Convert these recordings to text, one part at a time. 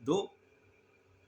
2,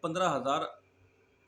15,000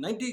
90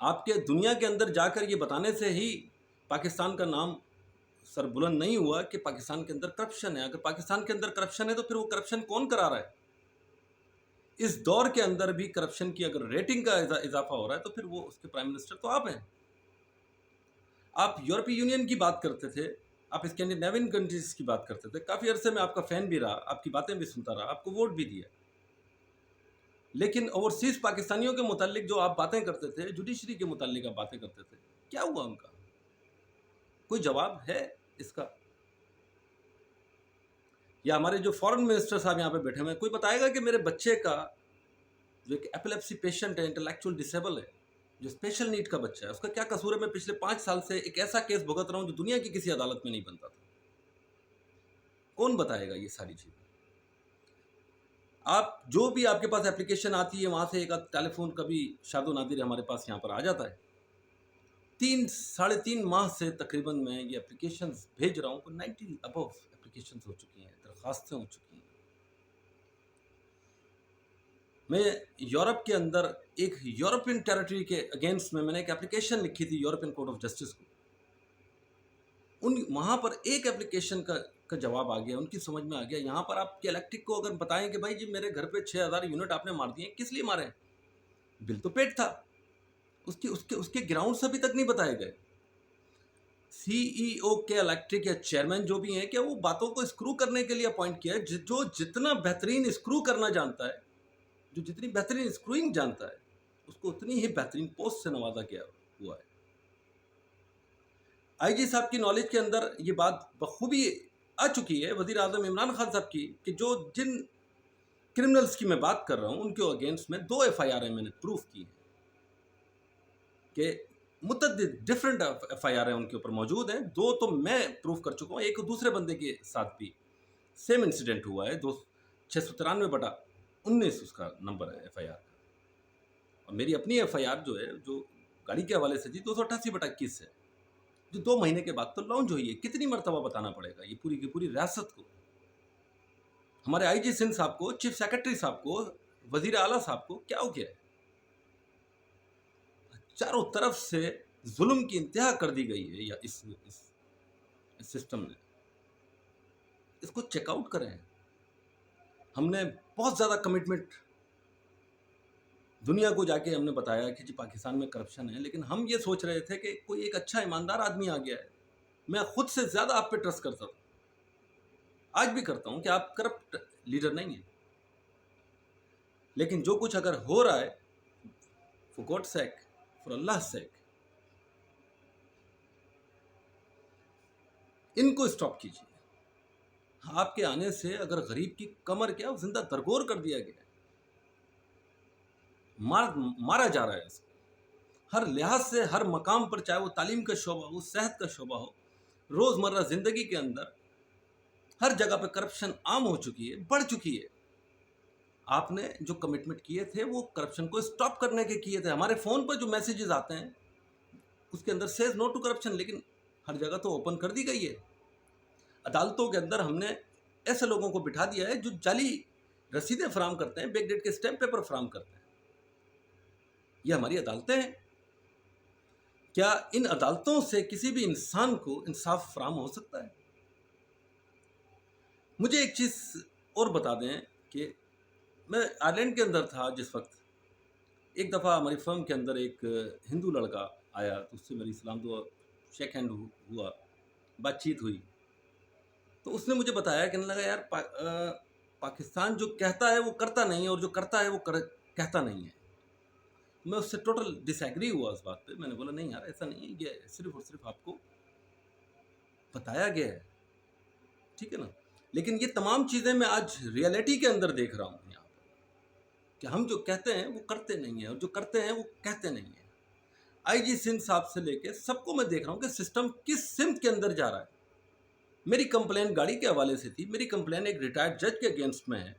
آپ کے دنیا کے اندر جا کر یہ بتانے سے ہی پاکستان کا نام سر بلند نہیں ہوا کہ پاکستان کے اندر کرپشن ہے. اگر پاکستان کے اندر کرپشن ہے تو پھر وہ کرپشن کون کرا رہا ہے؟ اس دور کے اندر بھی کرپشن کی اگر ریٹنگ کا اضافہ ہو رہا ہے تو پھر وہ اس کے پرائم منسٹر تو آپ ہیں. آپ یورپی یونین کی بات کرتے تھے, آپ اسکینڈینیوین کنٹریز کی بات کرتے تھے, کافی عرصے میں آپ کا فین بھی رہا, آپ کی باتیں بھی سنتا رہا, آپ کو ووٹ بھی دیا. لیکن اوورسیز پاکستانیوں کے متعلق جو آپ باتیں کرتے تھے, جوڈیشری کے متعلق آپ باتیں کرتے تھے, کیا ہوا ان کا؟ کوئی جواب ہے اس کا؟ یا ہمارے جو فورن منسٹر صاحب یہاں پہ بیٹھے ہوئے ہیں, کوئی بتائے گا کہ میرے بچے کا جو ایک ایپیلیپسی پیشنٹ ہے, انٹلیکچوئل ڈسیبل ہے, جو اسپیشل نیڈ کا بچہ ہے, اس کا کیا قصور ہے؟ میں پچھلے 5 سال سے ایک ایسا کیس بھگت رہا ہوں جو دنیا کی کسی عدالت میں نہیں بنتا تھا. کون بتائے گا یہ ساری چیزیں؟ آپ جو بھی آپ کے پاس اپلیکیشن آتی ہے, وہاں سے ایک ٹیلی فون کبھی شاد و نادر ہمارے پاس یہاں پر آ جاتا ہے. 3-3.5 ماہ سے تقریباً میں یہ اپلیکیشنز بھیج رہا ہوں, 90 ابو اپلیکیشنز ہو چکی ہیں, درخواستیں ہو چکی ہیں. میں یورپ کے اندر ایک یورپین ٹیریٹری کے اگینسٹ میں نے ایک اپلیکیشن لکھی تھی یورپین کورٹ آف جسٹس کو. وہاں پر ایک اپلیکیشن کا جواب آ گیا, ان کی سمجھ میں آ گیا. یہاں پر آپ کے الیکٹرک کو اگر بتائیں کہ بھائی جی میرے گھر پہ 6000 یونٹ آپ نے مار دیے, کس لیے مارے؟ بل تو پیڈ تھا. اس کے گراؤنڈس ابھی تک نہیں بتائے گئے. سی ای او کے الیکٹرک یا چیئرمین جو بھی ہیں, کیا وہ باتوں کو اسکرو کرنے کے لیے اپوائنٹ کیا ہے؟ جو جتنا بہترین اسکرو کرنا جانتا ہے, جو جتنی بہترین اسکروئنگ جانتا ہے, اس کو اتنی ہی بہترین پوسٹ سے نوازا گیا ہوا ہے. آئی جی صاحب کی نالج کے اندر یہ بات بخوبی آ چکی ہے, وزیر اعظم عمران خان صاحب کی, کہ جو جن کرمنلز کی میں بات کر رہا ہوں ان کے اگینسٹ میں 2 ایف آئی آر میں نے پروف کی ہیں, کہ متعدد ڈفرینٹ ایف آئی آر ان کے اوپر موجود ہیں. 2 تو میں پروف کر چکا ہوں, ایک دوسرے بندے کے ساتھ بھی سیم انسیڈنٹ ہوا ہے. 693/19 اس کا نمبر ہے ایف آئی آر کا, اور میری اپنی ایف آئی آر جو ہے, جو گاڑی کے حوالے سے تھی, 288/21 ہے, جو 2 مہینے کے بعد تو لانچ ہوئی ہے. کتنی مرتبہ بتانا پڑے گا یہ پوری کی پوری ریاست کو, ہمارے آئی جی سندھ صاحب کو, چیف سیکرٹری صاحب کو, وزیر اعلیٰ صاحب کو, کیا ہو گیا ہے؟ چاروں طرف سے ظلم کی انتہا کر دی گئی ہے. یا اس سسٹم نے, اس کو چیک آؤٹ کریں. ہم نے بہت زیادہ کمٹمنٹ دنیا کو جا کے ہم نے بتایا کہ جی پاکستان میں کرپشن ہے, لیکن ہم یہ سوچ رہے تھے کہ کوئی ایک اچھا ایماندار آدمی آ گیا ہے. میں خود سے زیادہ آپ پہ ٹرسٹ کرتا ہوں, آج بھی کرتا ہوں, کہ آپ کرپٹ لیڈر نہیں ہیں. لیکن جو کچھ اگر ہو رہا ہے, فور گاڈ سیک, فور اللہ سیک, ان کو اسٹاپ کیجیے. آپ کے آنے سے اگر غریب کی کمر کیا زندہ درگور کر دیا گیا ہے, مارا جا رہا ہے اس کو ہر لحاظ سے, ہر مقام پر, چاہے وہ تعلیم کا شعبہ ہو, صحت کا شعبہ ہو, روزمرہ زندگی کے اندر ہر جگہ پہ کرپشن عام ہو چکی ہے, بڑھ چکی ہے. آپ نے جو کمٹمنٹ کیے تھے وہ کرپشن کو اسٹاپ کرنے کے کیے تھے. ہمارے فون پر جو میسیجز آتے ہیں اس کے اندر سیز نو ٹو کرپشن, لیکن ہر جگہ تو اوپن کر دی گئی ہے. عدالتوں کے اندر ہم نے ایسے لوگوں کو بٹھا دیا ہے جو جعلی رسیدیں فراہم کرتے ہیں, بیک ڈیٹ کے اسٹیمپ پیپر فراہم کرتے ہیں. یہ ہماری عدالتیں ہیں. کیا ان عدالتوں سے کسی بھی انسان کو انصاف فراہم ہو سکتا ہے؟ مجھے ایک چیز اور بتا دیں کہ میں آئرلینڈ کے اندر تھا جس وقت, ایک دفعہ ہماری فرم کے اندر ایک ہندو لڑکا آیا, تو اس سے میری سلام دعا شیک ہینڈ ہوا, بات چیت ہوئی. تو اس نے مجھے بتایا, کہنے لگا یار پاکستان جو کہتا ہے وہ کرتا نہیں ہے, اور جو کرتا ہے وہ کہتا نہیں ہے. میں اس سے ٹوٹل ڈس ایگری ہوا اس بات پہ. میں نے بولا نہیں یار ایسا نہیں ہے, یہ صرف اور صرف آپ کو بتایا گیا ہے, ٹھیک ہے نا. لیکن یہ تمام چیزیں میں آج ریئلٹی کے اندر دیکھ رہا ہوں یہاں پر, کہ ہم جو کہتے ہیں وہ کرتے نہیں ہیں, اور جو کرتے ہیں وہ کہتے نہیں ہیں. آئی جی سندھ صاحب سے لے کے سب کو میں دیکھ رہا ہوں کہ سسٹم کس سمت کے اندر جا رہا ہے. میری کمپلین گاڑی کے حوالے سے تھی, میری کمپلین ایک ریٹائرڈ جج کے اگینسٹ میں ہے,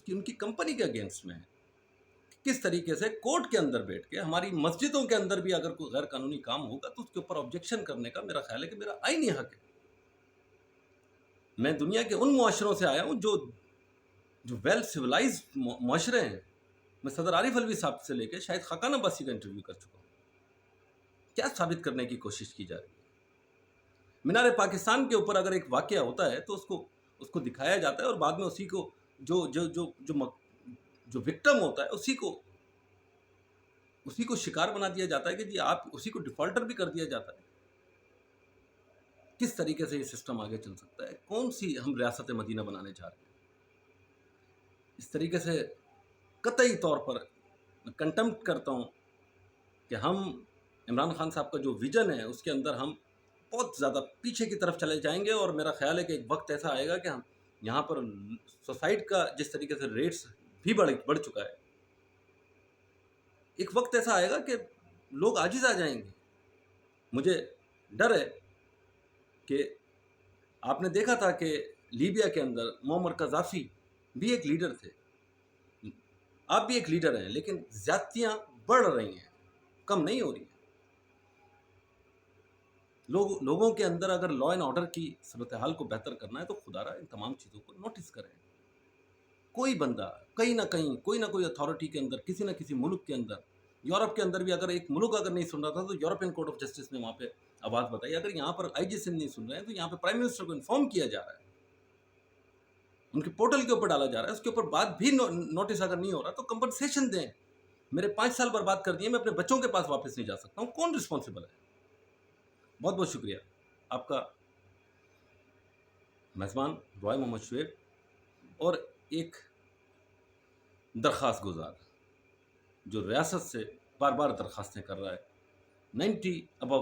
ان کی کمپنی کے اگینسٹ میں ہے. کس طریقے سے کورٹ کے اندر بیٹھ کے, ہماری مسجدوں کے اندر بھی اگر کوئی غیر قانونی کام ہوگا تو اس کے اوپر آبجیکشن کرنے کا میرا خیال ہے کہ میرا آئینی حق ہے. میں دنیا کے ان معاشروں سے آیا ہوں جو ویل سویلائزڈ معاشرے ہیں. میں صدر عارف الوی صاحب سے لے کے شاہد خاقان عباسی کا انٹرویو کر چکا ہوں. کیا ثابت کرنے کی کوشش کی جا رہی ہے؟ مینار پاکستان کے اوپر اگر ایک واقعہ ہوتا ہے تو اس کو دکھایا جاتا ہے اور بعد میں اسی کو جو جو جو جو جو وکٹم ہوتا ہے اسی کو شکار بنا دیا جاتا ہے کہ جی آپ اسی کو ڈیفالٹر بھی کر دیا جاتا ہے. کس طریقے سے یہ سسٹم آگے چل سکتا ہے؟ کون سی ہم ریاست مدینہ بنانے چاہ رہے ہیں؟ اس طریقے سے قطعی طور پر میں کنٹمپٹ کرتا ہوں کہ ہم عمران خان صاحب کا جو ویژن ہے اس کے اندر ہم بہت زیادہ پیچھے کی طرف چلے جائیں گے، اور میرا خیال ہے کہ ایک وقت ایسا آئے گا کہ ہم یہاں پر سوسائٹ کا جس طریقے سے ریٹس بھی بڑھ چکا ہے، ایک وقت ایسا آئے گا کہ لوگ عاجز آ جائیں گے. مجھے ڈر ہے کہ آپ نے دیکھا تھا کہ لیبیا کے اندر معمر قذافی بھی ایک لیڈر تھے، آپ بھی ایک لیڈر ہیں، لیکن زیادتیاں بڑھ رہی ہیں، کم نہیں ہو رہی ہیں. لوگوں کے اندر اگر لا اینڈ آرڈر کی صورتحال کو بہتر کرنا ہے تو خدا را ان تمام چیزوں کو نوٹس کریں. کوئی بندہ کہیں نہ کہیں کوئی نہ کوئی اتھارٹی کے اندر کسی نہ کسی ملک کے اندر، یورپ کے اندر بھی اگر ایک ملک اگر نہیں سن رہا تھا تو یورپین کورٹ آف جسٹس نے وہاں پہ آواز بتائی. اگر یہاں پر آئی جی سندھ نہیں سن رہے ہیں تو یہاں پہ پرائم منسٹر کو انفارم کیا جا رہا ہے، ان کے پورٹل کے اوپر ڈالا جا رہا ہے، اس کے اوپر بات بھی نوٹس اگر نہیں ہو رہا تو کمپنسیشن دیں. میرے 5 سال برباد کر دیے، میں اپنے بچوں کے پاس واپس نہیں جا سکتا ہوں، کون رسپانسبل ہے؟ بہت بہت شکریہ آپ کا. میزبان دعائے محمد شعیب، اور ایک درخواست گزار جو ریاست سے بار بار درخواستیں کر رہا ہے. 90 ابو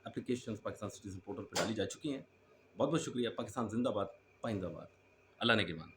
اپلیکیشنز پاکستان سٹیزن پورٹل پہ ڈالی جا چکی ہیں. بہت بہت شکریہ. پاکستان زندہ باد، پائندہ باد. اللہ نے کے مان.